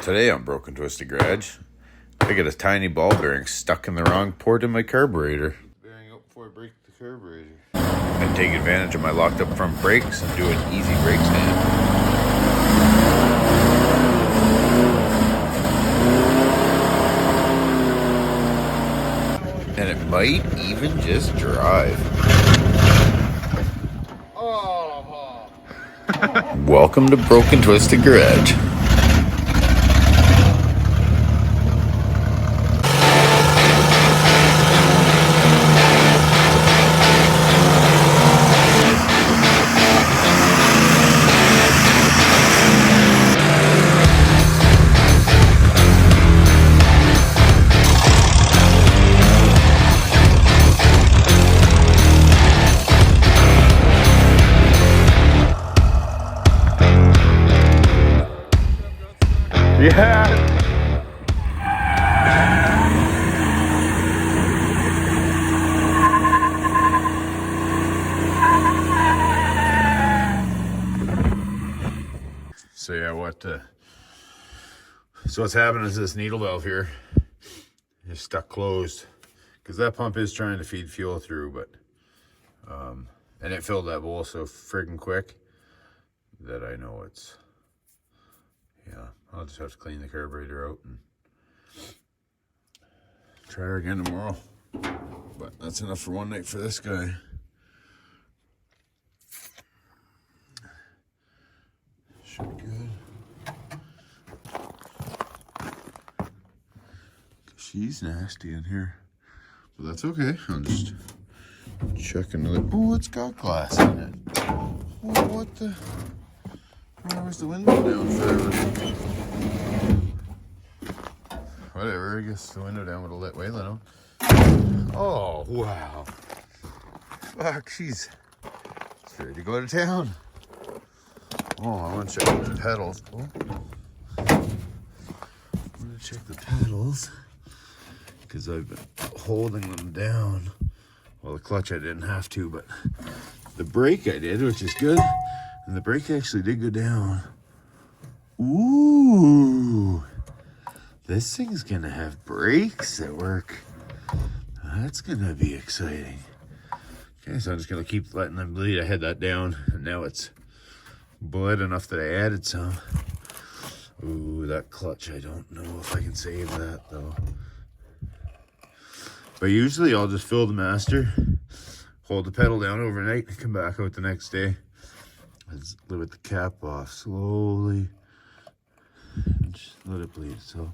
Today on Broken Twisted Garage, I get a tiny ball bearing stuck in the wrong port in my carburetor. Bearing out before I break the carburetor. I take advantage of my locked up front brakes and do an easy brake stand. And it might even just drive. Oh. Welcome to Broken Twisted Garage. Yeah. So yeah, what's happening is this needle valve here is stuck closed because that pump is trying to feed fuel through, but and it filled that bowl so friggin' quick that I know it's, yeah, I'll just have to clean the carburetor out and try her again tomorrow. But that's enough for one night for this guy. Should be good. She's nasty in here, but that's okay. I'm just checking the. Oh, it's got glass in it. Oh, what the? Where's the window down forever? Whatever, I guess the window down would have let Waylon out. Oh, wow. Fuck, she's ready to go to town. Oh, I want to check the pedals. Oh. I want to check the pedals because I've been holding them down. Well, the clutch I didn't have to, but the brake I did, which is good. And the brake actually did go down. Ooh. This thing's gonna have brakes that work. That's gonna be exciting. Okay, so I'm just gonna keep letting them bleed. I had that down, and now it's bled enough that I added some. Ooh, that clutch, I don't know if I can save that though. But usually I'll just fill the master, hold the pedal down overnight, and come back out the next day. Let's lift the cap off slowly. And just let it bleed. So,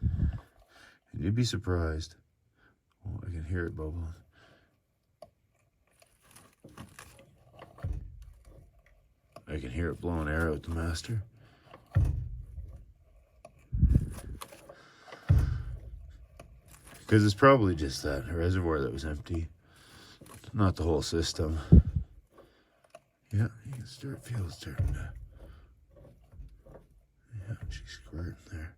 and you'd be surprised. Oh, I can hear it bubbling. I can hear it blowing air out the master. Because it's probably just that reservoir that was empty, not the whole system. Yeah, you can feel it starting to. Yeah, she's squirting there.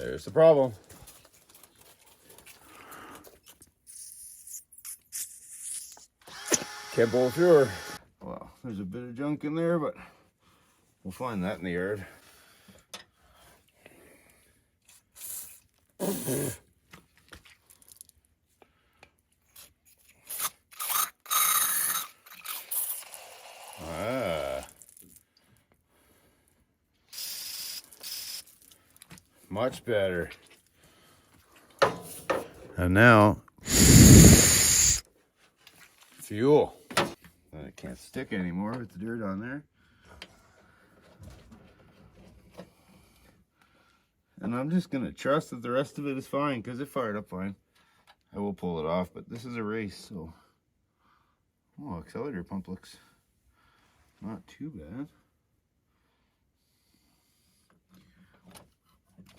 There's the problem. Can't pull through her. Well, there's a bit of junk in there, but we'll find that in the yard. Much better. And now, fuel. And it can't stick anymore with the dirt on there. And I'm just gonna trust that the rest of it is fine because it fired up fine. I will pull it off, but this is a race, so. Oh, accelerator pump looks not too bad.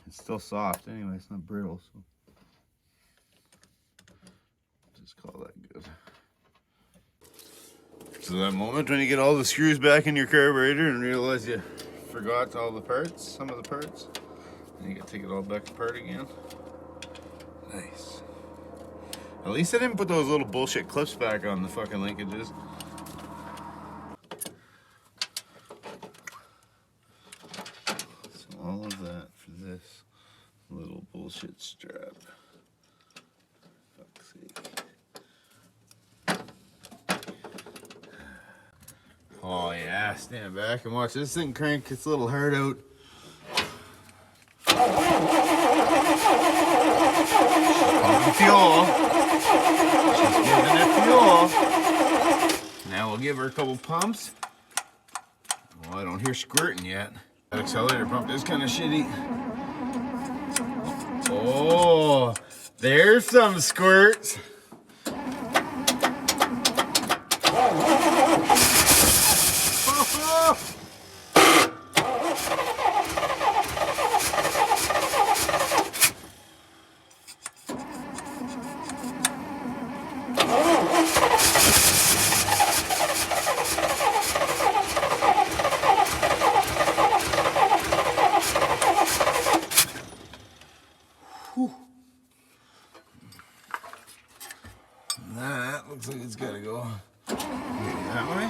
It's still soft anyway, it's not brittle, so just call that good. So that moment when you get all the screws back in your carburetor and realize you forgot all the parts, some of the parts, and you gotta take it all back apart again. Nice. At least I didn't put those little bullshit clips back on the fucking linkages. So all of that for this little bullshit strap. Fuck's sake. Oh yeah, stand back and watch this thing crank its little heart out. Pumping fuel. She's giving it fuel. Now we'll give her a couple pumps. Well, I don't hear squirting yet. That accelerator pump is kind of shitty. Oh, there's some squirts. That looks like it's gotta go maybe that way.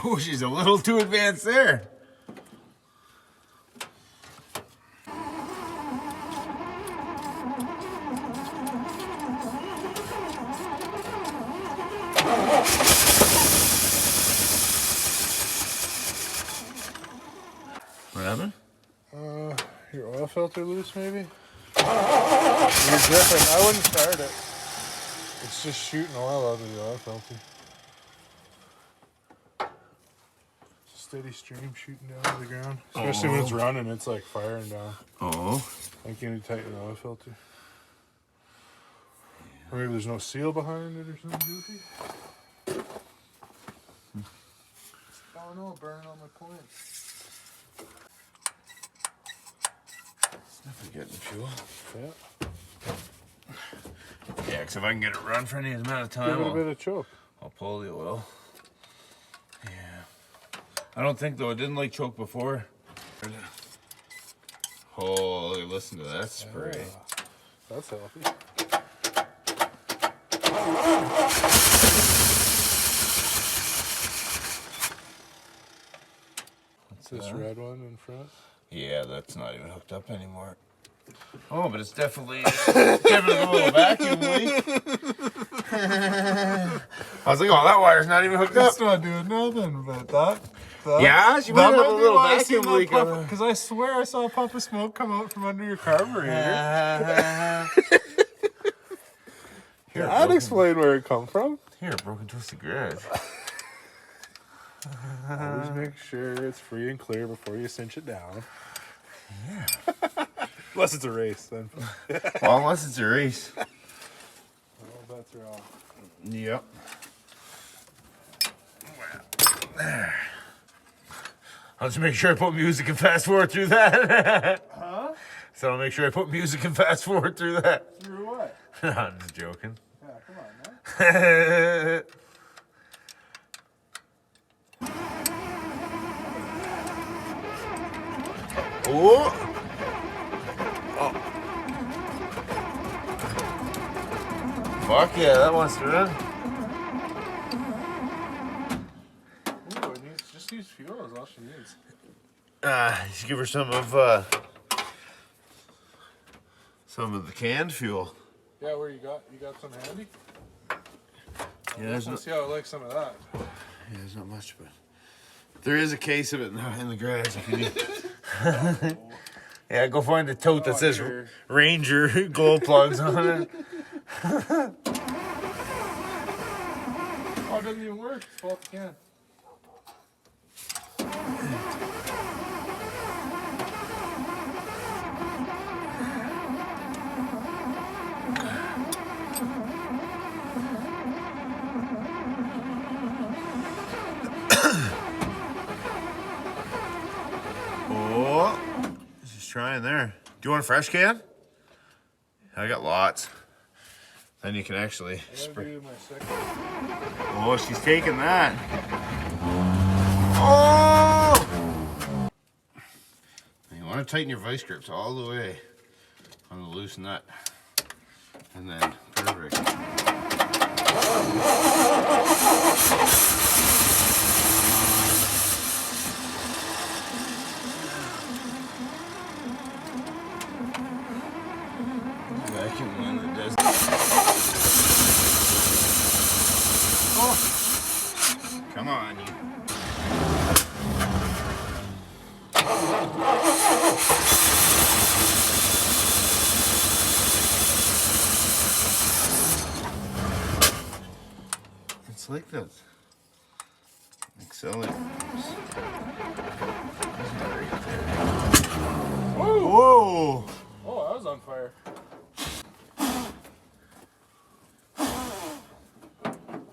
Oh, she's a little too advanced there. What happened? Your oil filter loose, maybe? You're dripping. I wouldn't start it. It's just shooting oil out of the oil filter. It's a steady stream shooting down to the ground. Especially when it's running, it's like firing down. Oh. I think you need to tighten the oil filter. Or maybe there's no seal behind it or something goofy. Oh no, burning on my point. Definitely getting fuel. Yeah. Yeah, because if I can get it run for any amount of time, Give it a bit of choke. I'll pull the oil. Yeah. I don't think, though, it didn't like choke before. Oh, listen to that spray. Yeah. That's healthy. What's this red one in front? Yeah, that's not even hooked up anymore. Oh, but it's definitely giving it a little vacuum leak. I was like, oh, that wire's not even hooked up. It's not doing nothing, but that Yeah, she might have a little vacuum leak on it. Because I swear I saw a puff of smoke come out from under your carburetor. Here, That'd explain where it come from. Here, broken twisted garage. Always make sure it's free and clear before you cinch it down. Yeah. Unless it's a race, then. Well, unless it's a race. All bets are off. Yep. There. I'll just make sure I put music and fast forward through that. Huh? So I'll make sure I put music and fast forward through that. Through what? I'm just joking. Yeah, come on, man. Oh. Fuck yeah, that wants to run. Ooh, it just needs fuel is all she needs. Just give her some of the canned fuel. Yeah, where you got some handy? Yeah, there's Let's see how I like some of that. Yeah, there's not much, but there is a case of it in the garage if you need. Yeah, go find a tote that says here. Ranger glow plugs on it. Oh, it doesn't even work. It's fault again. Oh, she's trying there. Do you want a fresh can? I got lots. Then you can actually spray. Oh, she's taking that. Oh! You want to tighten your vice grips all the way on the loose nut. And then, perfect. Vacuum one that does. Oh! Come on, you. It's like that. Excellent. Whoa! Whoa! Oh, that was on fire.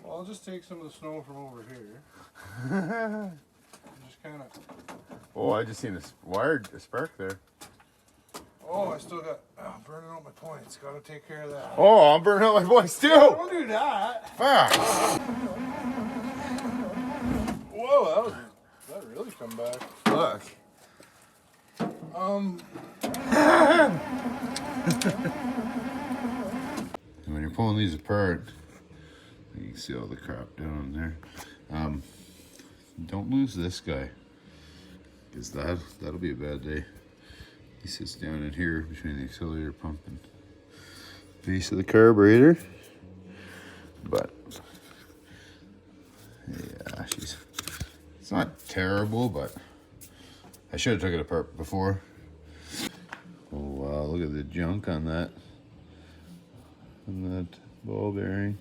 Well, I'll just take some of the snow from over here. Just kind of. Oh, I just seen a spark there. Oh, I still got. Oh, I'm burning out my points. Gotta take care of that. Oh, I'm burning out my voice too. Don't do that. Fuck. Whoa, that really come back. Look. When you're pulling these apart, you can see all the crap down there. Don't lose this guy, because that'll be a bad day. He sits down in here between the accelerator pump and base of the carburetor. But yeah, it's not terrible, but I should have took it apart before. Oh wow, look at the junk on that. And that ball bearing.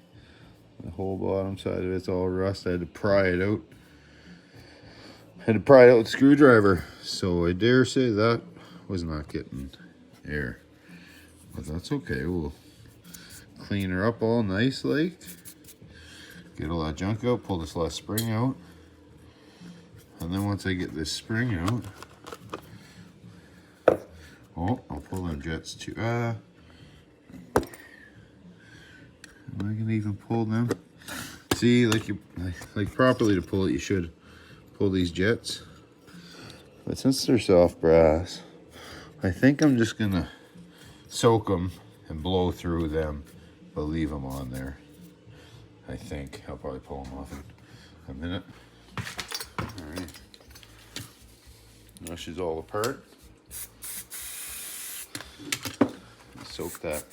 The whole bottom side of it's all rust. I had to pry it out. Had to pry it out with a screwdriver. So I dare say that was not getting air. But that's okay. We'll clean her up all nice like. Get all that junk out, pull this last spring out. And then once I get this spring out, oh, I'll pull them jets too. Am I gonna even pull them? See, like properly to pull it, you should pull these jets. But since they're soft brass, I think I'm just gonna soak them and blow through them, but leave them on there. I think I'll probably pull them off in a minute. All right. Now she's all apart. Soak that.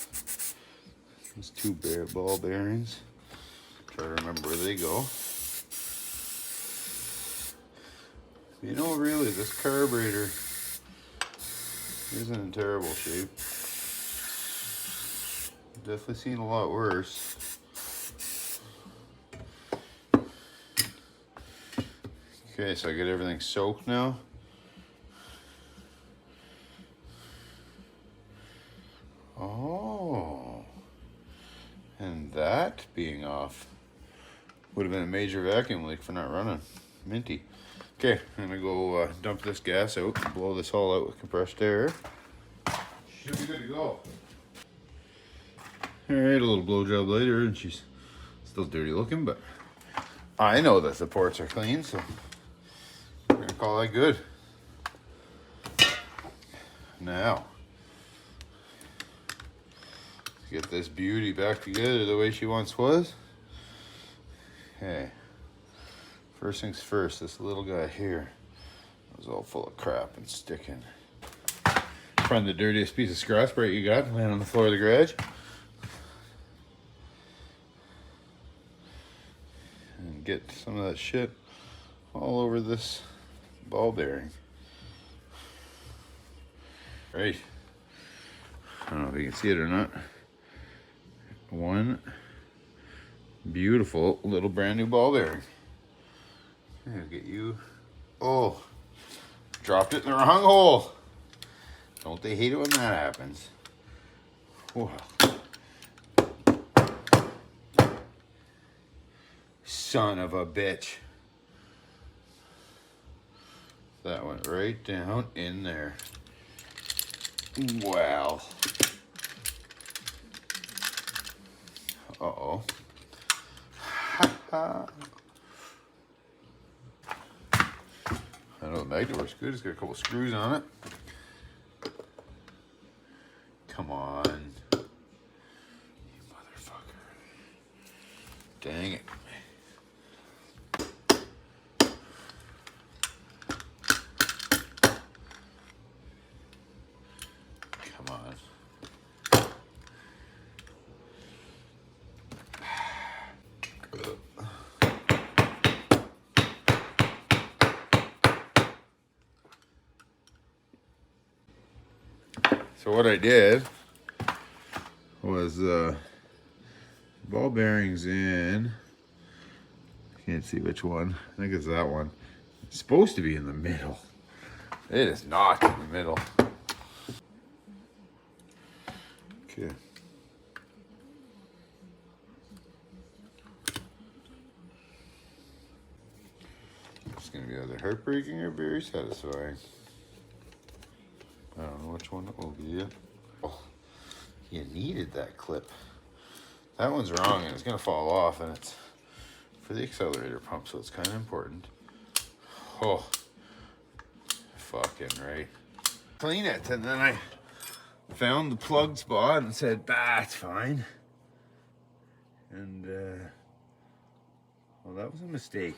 Those two ball bearings. Try to remember where they go. You know, really, this carburetor isn't in terrible shape. Definitely seen a lot worse. Okay, so I get everything soaked now. Oh. And that being off would have been a major vacuum leak for not running. Minty. Okay, I'm gonna go dump this gas out and blow this all out with compressed air. Should be good to go. Alright, a little blowjob later, and she's still dirty looking, but I know that the ports are clean, so we're gonna call that good. Now, let's get this beauty back together the way she once was. Okay, first things first, this little guy here was all full of crap and sticking. Find the dirtiest piece of scratch plate you got, laying on the floor of the garage. And get some of that shit all over this ball bearing. Right. I don't know if you can see it or not. One beautiful little brand new ball bearing. I'll get you. Oh, dropped it in the wrong hole. Don't they hate it when that happens? Wow. Son of a bitch. That went right down in there. Wow. Uh-oh. I know the magnet works good. It's got a couple screws on it. Come on. You motherfucker. Dang it. Come on. So what I did was ball bearings in, I can't see which one, I think it's that one. It's supposed to be in the middle. It is not in the middle. Okay. It's gonna be either heartbreaking or very satisfying. I don't know which one it will be. Oh, you needed that clip. That one's wrong and it's gonna fall off, and it's for the accelerator pump, so it's kind of important. Oh, fucking right. Clean it, and then I found the plug spot and said, bah, it's fine. And, well, that was a mistake.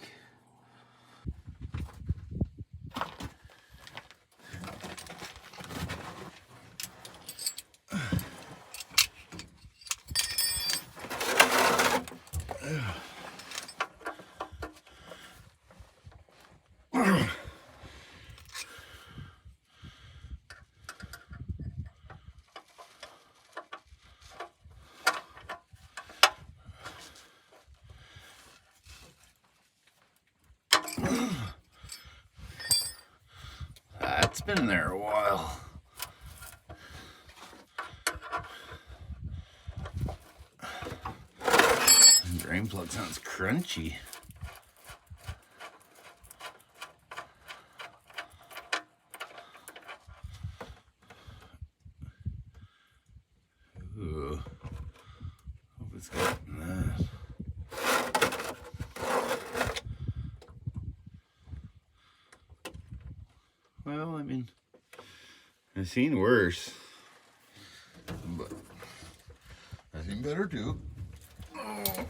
That's been there a while. Drain plug sounds crunchy. Ooh. Hope it's gotten that. Well, I mean, I've seen worse, but I've seen better too. Oh.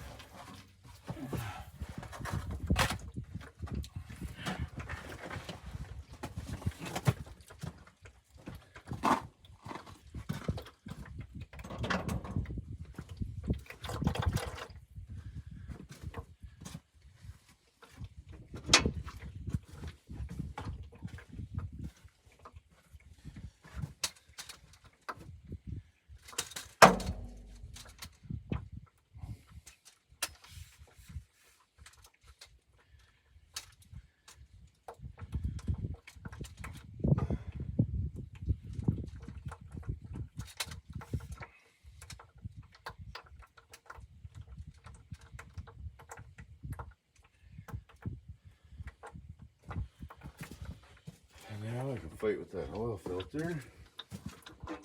I can fight with that oil filter.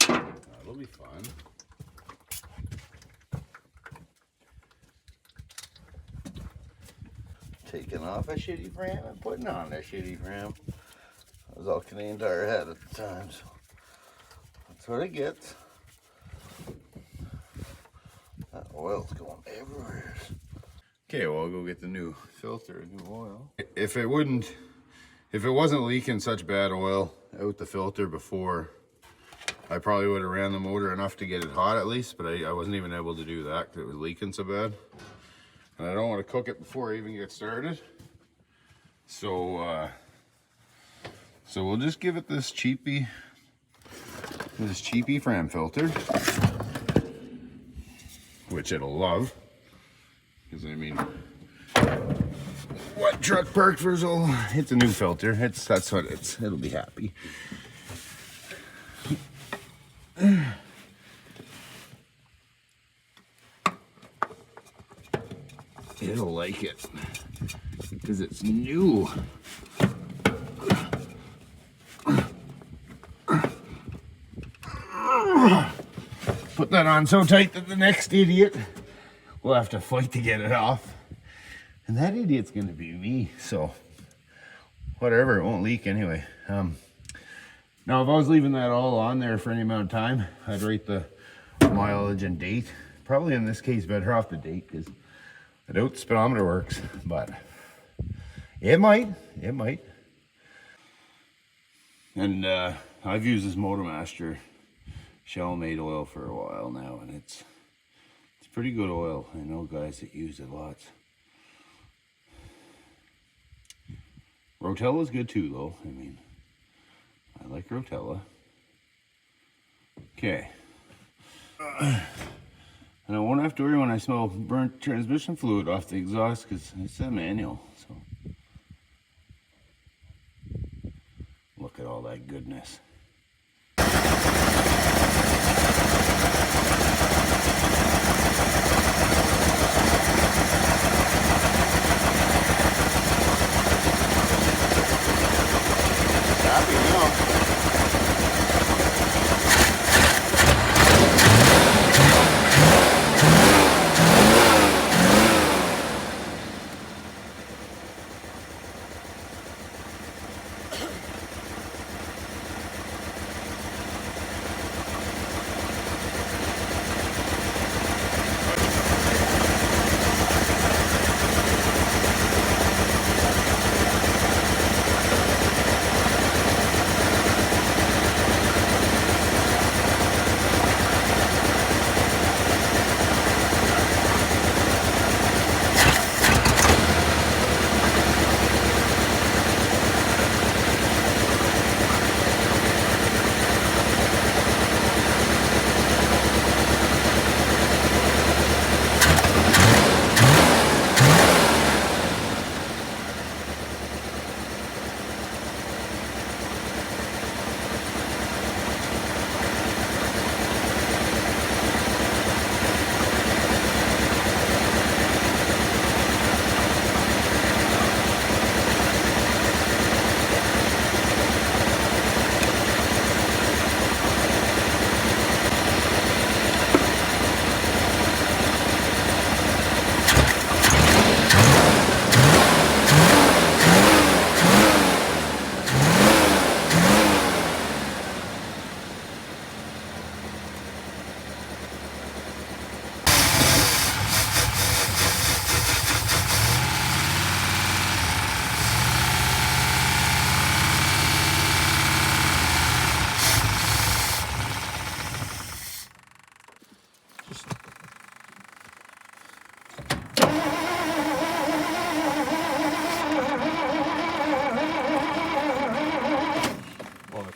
That'll be fun. Taking off a shitty frame and putting on a shitty frame. That was all Canadian Tire had at the time, so that's what it gets. That oil's going everywhere. Okay, well, I'll go get the new filter, new oil. If it wasn't leaking such bad oil out the filter before, I probably would have ran the motor enough to get it hot at least, but I wasn't even able to do that because it was leaking so bad. And I don't want to cook it before I even get started. So we'll just give it this cheapy Fram filter, which it'll love. Because I mean, what truck park for so long? It's a new filter. That's what it'll be happy. It'll like it because it's new. Put that on so tight that the next idiot will have to fight to get it off. And that idiot's gonna be me, so whatever, it won't leak anyway. Now if I was leaving that all on there for any amount of time, I'd rate the mileage and date. Probably in this case better off the date because I doubt the speedometer works, but it might. And I've used this Motormaster Shell-made oil for a while now, and it's pretty good oil. I know guys that use it lots. Rotella's good too, though. I mean, I like Rotella. Okay. And I won't have to worry when I smell burnt transmission fluid off the exhaust because it's a manual. So look at all that goodness. Happy now.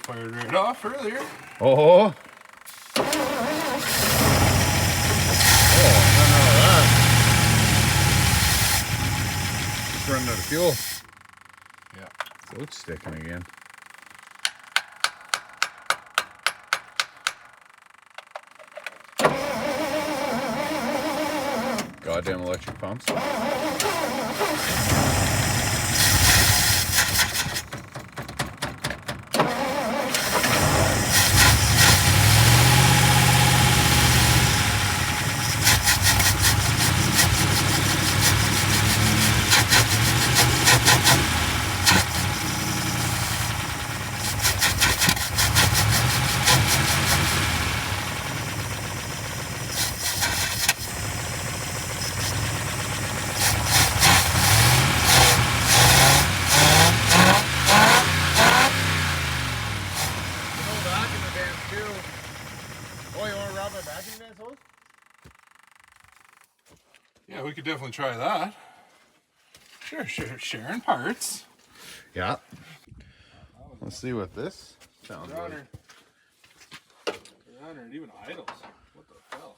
Fired right off earlier. Oh. Just running out of fuel. Yeah. So it's sticking again. Goddamn electric pumps. Yeah, we could definitely try that. Sure, sharing parts. Yeah. Let's see what this sounds like. It even idles. What the hell?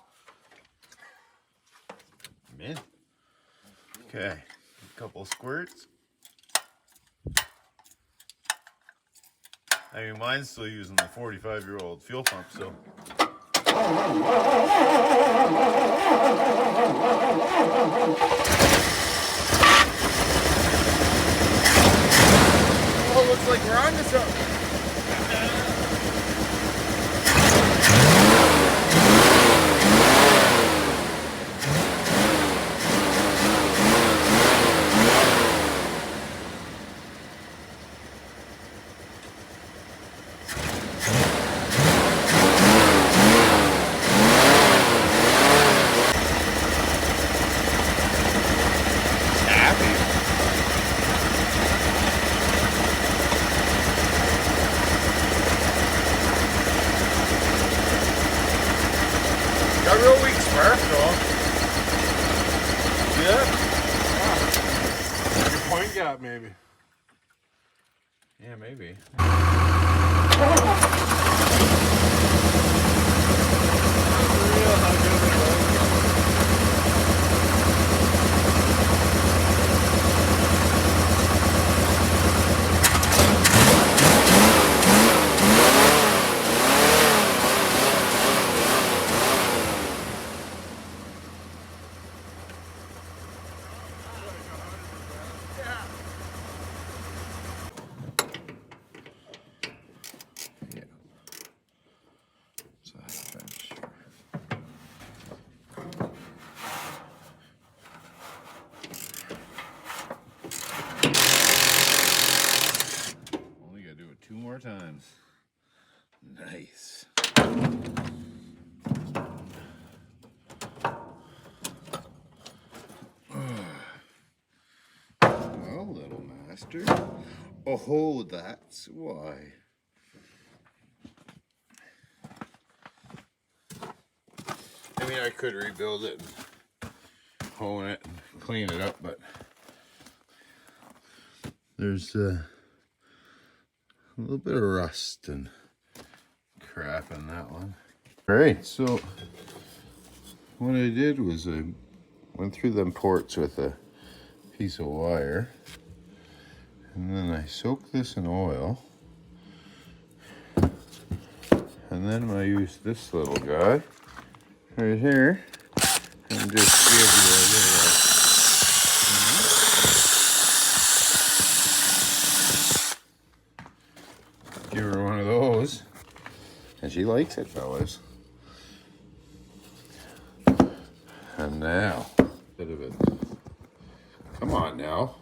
Man. Okay. A couple squirts. I mean, mine's still using the 45-year-old fuel pump, so. Oh, looks like we're on to something. Got real weak spark though. Yeah. Your point gap, maybe. Yeah, maybe. Only gotta do it 2 more times. Nice. Well, little master. Oh, that's why. I mean, I could rebuild it and hone it and clean it up, but there's a little bit of rust and crap in that one. All right, so what I did was I went through them ports with a piece of wire, and then I soaked this in oil, and then I used this little guy right here and just give you a little give her one of those, and she likes it, fellas. And now, bit of it. Come on now.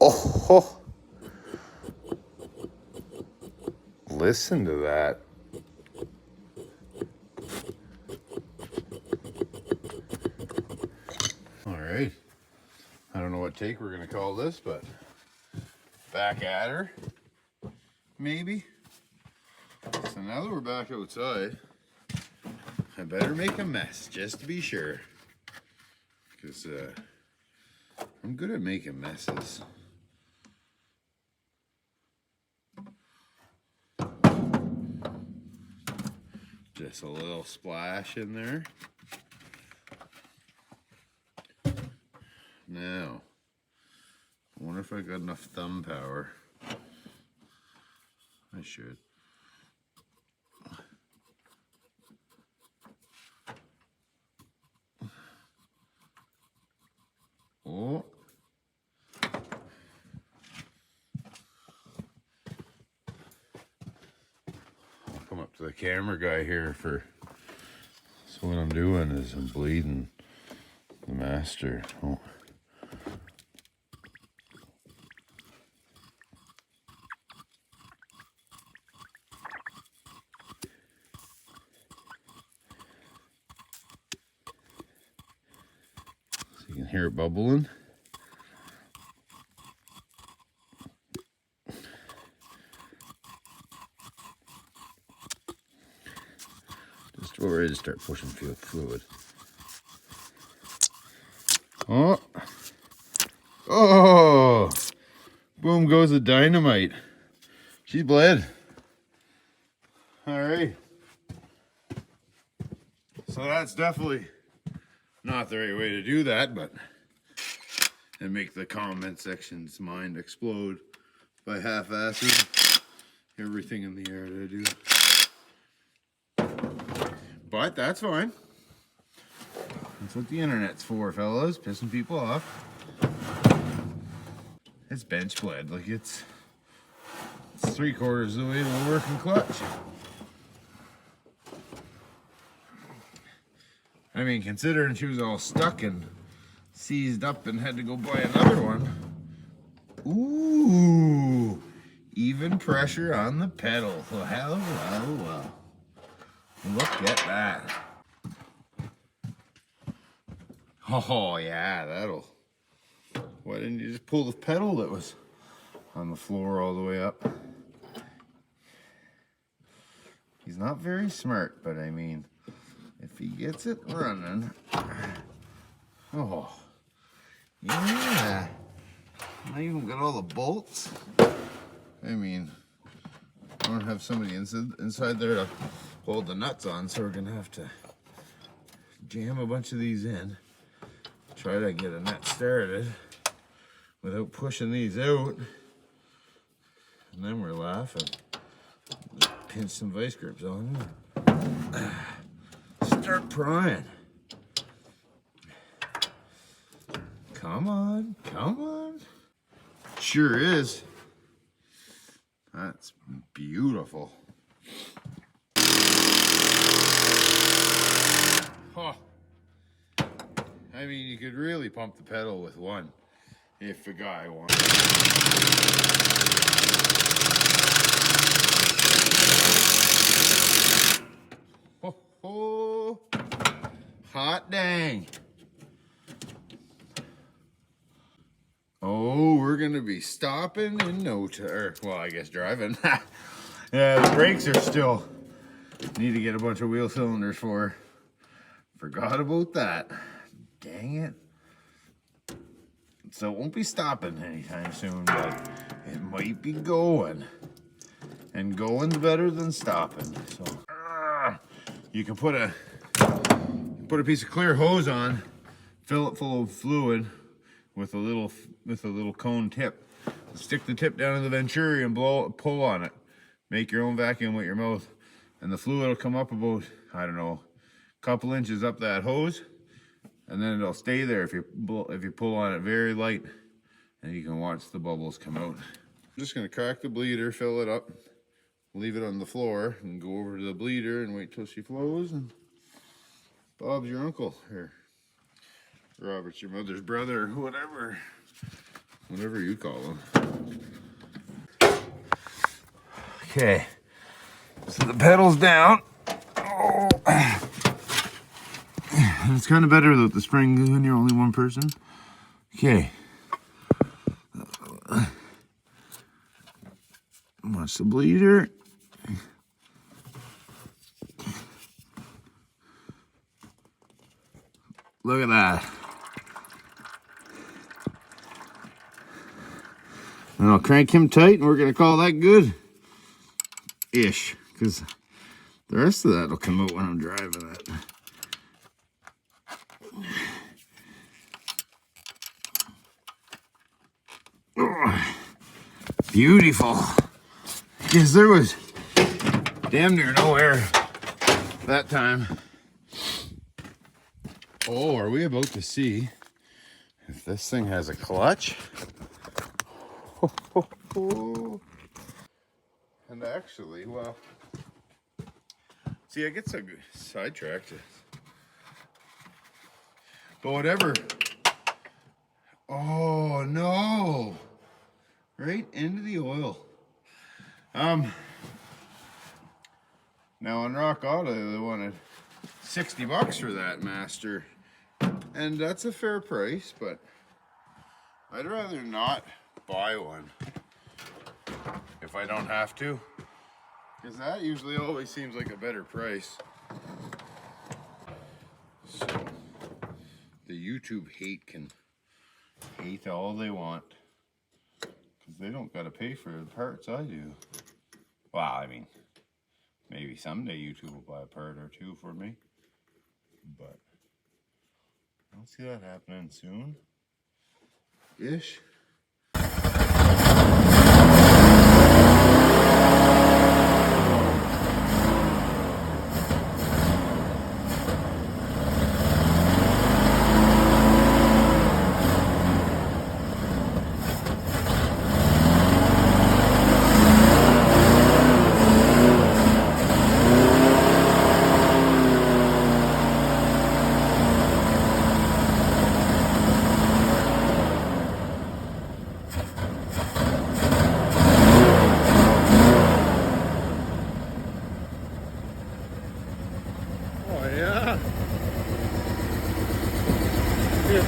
Oh, listen to that. All right. I don't know what take we're gonna call this, but back at her, maybe. So now that we're back outside, I better make a mess just to be sure, because I'm good at making messes. Just a little splash in there. Now, I wonder if I got enough thumb power. I should. Oh. I'll come up to the camera guy here for, so what I'm doing is I'm bleeding the master. Oh. So you can hear it bubbling. Just where to start pushing fluid. Oh. Oh. Boom goes the dynamite. She's bled. All right. So that's definitely not the right way to do that, but and make the comment section's mind explode by half-assing everything in the air that I do. But that's fine. That's what the internet's for, fellas, pissing people off. It's bench bled, like it's 3/4 of the way to a working clutch. I mean, considering she was all stuck and seized up and had to go buy another one. Ooh, even pressure on the pedal. Well. Look at that. Oh yeah, that'll. Why didn't you just pull the pedal that was on the floor all the way up? He's not very smart, but I mean, if he gets it running, oh, yeah. I even got all the bolts. I mean, I don't have somebody inside there to hold the nuts on, so we're gonna have to jam a bunch of these in. Try to get a nut started without pushing these out. And then we're laughing. Just pinch some vice grips on them. Start prying. Come on, come on. Sure is. That's beautiful. Huh. I mean, you could really pump the pedal with one if the guy wanted. Ho, ho. Hot dang. Oh, we're gonna be stopping in no time. Well, I guess driving. Yeah, the brakes are still. Need to get a bunch of wheel cylinders for. Forgot about that. Dang it. So it won't be stopping anytime soon, but it might be going. And going's better than stopping. So you can put a piece of clear hose on, fill it full of fluid with a little cone tip. Stick the tip down in the venturi and pull on it. Make your own vacuum with your mouth, and the fluid will come up about, I don't know, a couple inches up that hose, and then it'll stay there if you pull on it very light, and you can watch the bubbles come out. I'm just gonna crack the bleeder, fill it up, leave it on the floor, and go over to the bleeder and wait till she flows. And Bob's your uncle, or Robert's your mother's brother, or whatever you call him. Okay, so the pedal's down. Oh. It's kind of better without the spring when you're only one person. Okay. Watch the bleeder. Look at that. And I'll crank him tight, and we're going to call that good-ish, because the rest of that will come out when I'm driving it. Oh, beautiful. Because there was damn near no air that time. Oh, are we about to see if this thing has a clutch? And actually, well, see, I get so sidetracked. But whatever. Oh no! Right into the oil. Now on Rock Auto, they wanted $60 for that master, and that's a fair price. But I'd rather not buy one if I don't have to, because that usually always seems like a better price. YouTube hate can hate all they want. Because they don't got to pay for the parts I do. Well, I mean, maybe someday YouTube will buy a part or two for me. But I don't see that happening soon. Ish.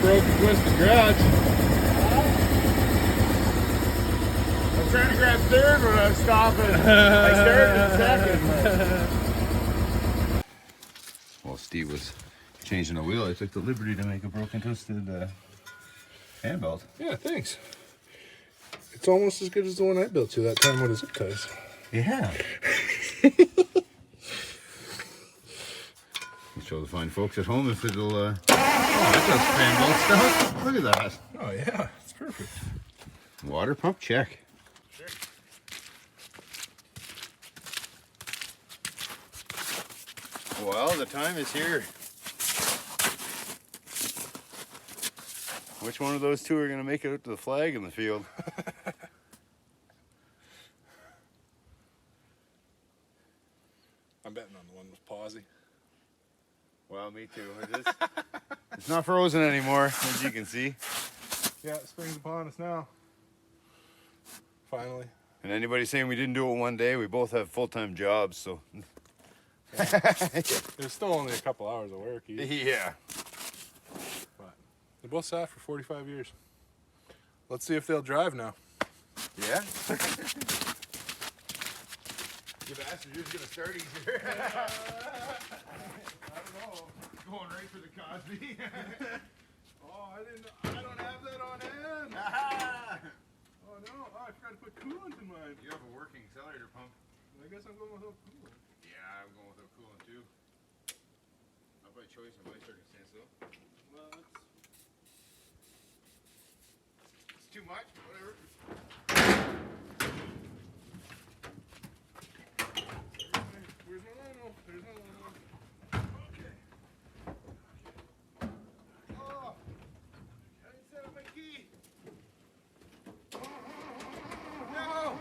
Broken twisted garage. I'm trying to grab third when I was stopping. I started in second. While Steve was changing the wheel, I took the liberty to make a broken twisted hand belt. Yeah, thanks. It's almost as good as the one I built you that time with the zip ties. Yeah. I'll show the fine folks at home if it'll. Oh, that does fan belt stuff. Look at that. Oh yeah, it's perfect. Water pump check. Sure. Well, the time is here. Which one of those two are going to make it out to the flag in the field? I'm betting on the one with pausey. Well, me too. It's not frozen anymore, as you can see. Yeah, spring's upon us now. Finally. And anybody saying we didn't do it one day, we both have full-time jobs, so. There's still only a couple hours of work each. Yeah. But they both sat for 45 years. Let's see if they'll drive now. Yeah? You bastard, you're just gonna start easier. I don't know. Going right for the Cosby. Oh, I don't have that on hand. Oh no, I forgot to put coolant in mine. You have a working accelerator pump. I guess I'm going without coolant. Yeah, I'm going without coolant too. Not by choice in my circumstance though. Well, It's too much, but whatever. where's my line? There's no line. Okay. Oh, I didn't set up my key. No.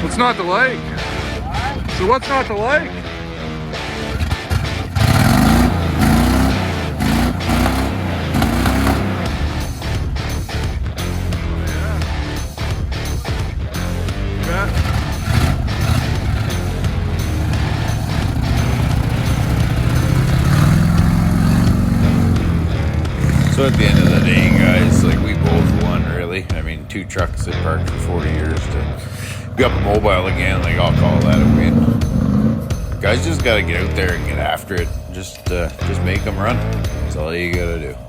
What's not to like? So what's not to like? So at the end of the day, guys, like we both won, really. I mean, 2 trucks that parked for 40 years to be up mobile again. Like I'll call that a win. Guys just gotta get out there and get after it. Just make them run. That's all you gotta do.